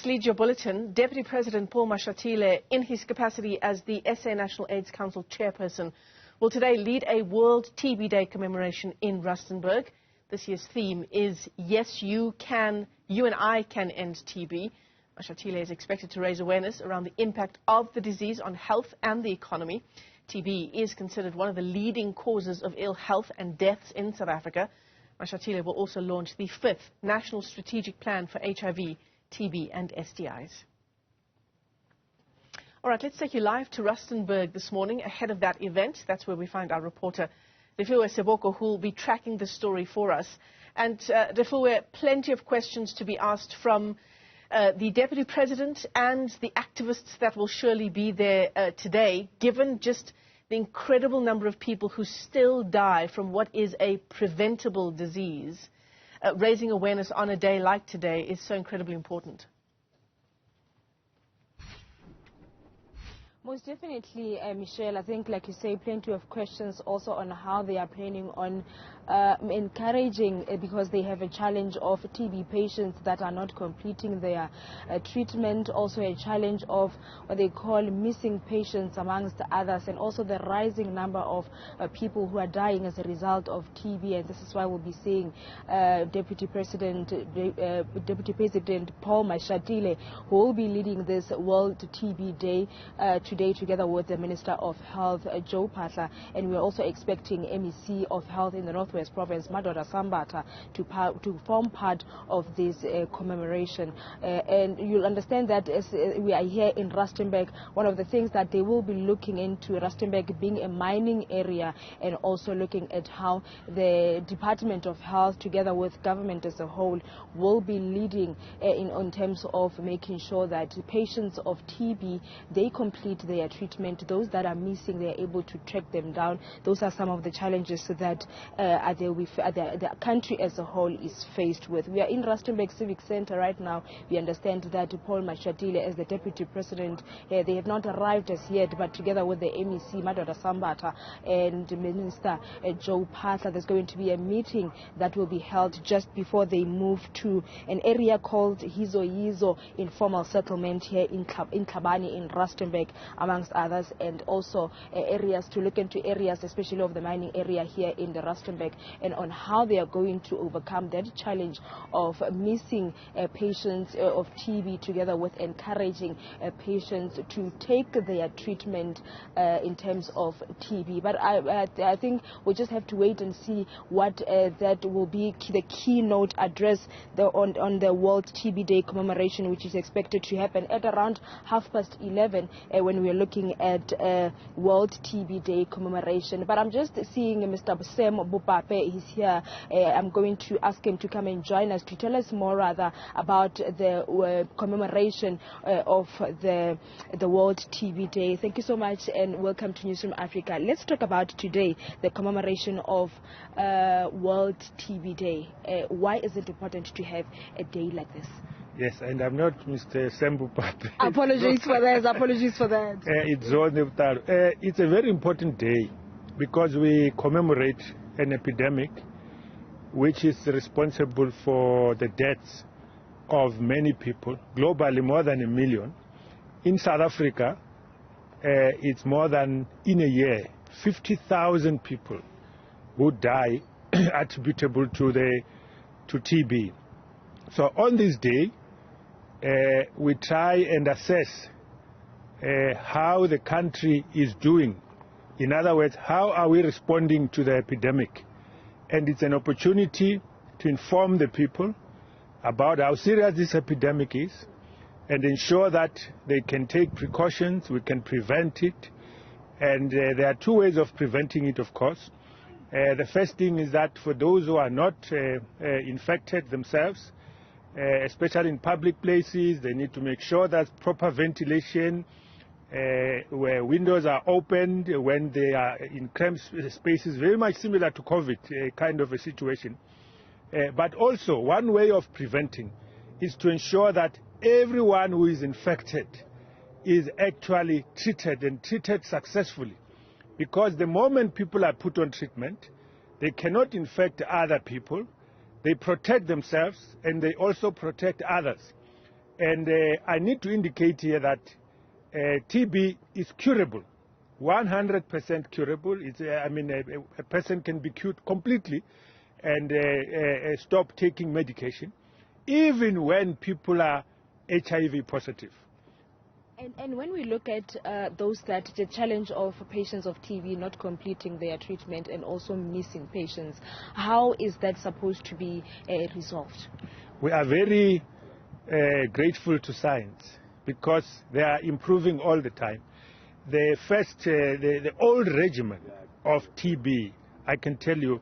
next leads your bulletin. Deputy President Paul Mashatile, in his capacity as the SA National AIDS Council Chairperson, will today lead a World TB Day commemoration in Rustenburg. This year's theme is Yes, You and I Can End TB. Mashatile is expected to raise awareness around the impact of the disease on health and the economy. TB is considered one of the leading causes of ill health and deaths in South Africa. Mashatile will also launch the 5th National Strategic Plan for HIV, TB and STIs. All right, let's take you live to Rustenburg this morning ahead of that event. That's where we find our reporter, Refiwe Seboko, who will be tracking the story for us. And Refiwe, plenty of questions to be asked from the Deputy President and the activists that will surely be there today, given just the incredible number of people who still die from what is a preventable disease. Raising awareness on a day like today is so incredibly important. Most definitely, Michelle. I think, like you say, plenty of questions also on how they are planning on encouraging, because they have a challenge of TB patients that are not completing their treatment, also a challenge of what they call missing patients amongst others, and also the rising number of people who are dying as a result of TB. And this is why we'll be seeing Deputy President Paul Mashatile, who will be leading this World TB Day today, together with the Minister of Health, Joe Phatla, and we're also expecting MEC of Health in the Northwest Province, Madoda Sambata, to form part of this commemoration. And you'll understand that as we are here in Rustenburg, one of the things that they will be looking into, Rustenburg being a mining area, and also looking at how the Department of Health, together with government as a whole, will be leading in terms of making sure that patients of TB, they complete their treatment. Those that are missing, they are able to track them down. Those are some of the challenges that the country as a whole is faced with. We are in Rustenburg Civic Center right now. We understand that Paul Mashatile, as the Deputy President, they have not arrived as yet, but together with the MEC, Madoda Sambata, and Minister Joe Phatla, there's going to be a meeting that will be held just before they move to an area called Hizo informal settlement here in Tlhabane in Rustenburg, amongst others, and also areas to look into areas, especially of the mining area here in the Rustenburg, and on how they are going to overcome that challenge of missing patients of TB, together with encouraging patients to take their treatment in terms of TB. But I think we just have to wait and see what that will be the keynote address on the World TB Day commemoration, which is expected to happen at around 11:30 when we are looking at World TB Day commemoration. But I'm just seeing Mr. Sam Bupape. He's here. I'm going to ask him to come and join us to tell us more rather about the commemoration of the World TB Day. Thank you so much and welcome to Newzroom Africa. Let's talk about today, the commemoration of World TB Day. Why is it important to have a day like this? Yes, and I'm not Mr. Sembu Pape. Apologies for that. Apologies for that. It's a very important day because we commemorate an epidemic which is responsible for the deaths of many people, globally more than 1 million. In South Africa, it's more than, in a year, 50,000 people who die attributable to TB. So on this day, we try and assess how the country is doing. In other words, how are we responding to the epidemic? And it's an opportunity to inform the people about how serious this epidemic is and ensure that they can take precautions, we can prevent it. And there are two ways of preventing it, of course. The first thing is that for those who are not infected themselves, especially in public places, they need to make sure that proper ventilation, where windows are opened when they are in cramped spaces, very much similar to COVID kind of a situation. But also, one way of preventing is to ensure that everyone who is infected is actually treated and treated successfully. Because the moment people are put on treatment, they cannot infect other people. They protect themselves and they also protect others. And I need to indicate here that TB is curable, 100% curable. It's, a person can be cured completely and stop taking medication, even when people are HIV positive. And when we look at the challenge of patients of TB not completing their treatment and also missing patients, how is that supposed to be resolved? We are very grateful to science because they are improving all the time. The old regimen of TB, I can tell you,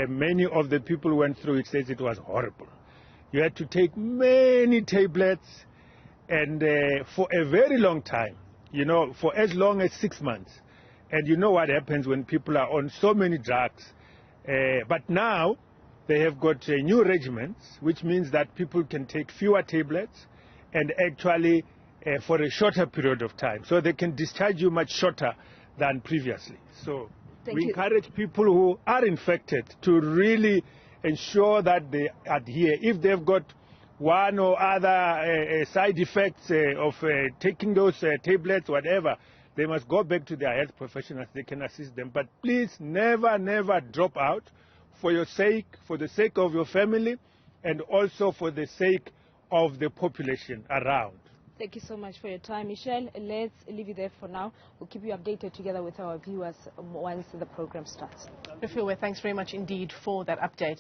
many of the people who went through it says it was horrible. You had to take many tablets, and for a very long time, for as long as 6 months. And you know what happens when people are on so many drugs. But now they have got new regimens, which means that people can take fewer tablets and actually for a shorter period of time. So they can discharge you much shorter than previously. So we encourage people who are infected to really ensure that they adhere. If they've got one or other side effects of taking those tablets, whatever, they must go back to their health professionals. They can assist them. But please never, never drop out for your sake, for the sake of your family, and also for the sake of the population around. Thank you so much for your time, Michelle. Let's leave you there for now. We'll keep you updated together with our viewers once the program starts. Thanks very much indeed for that update.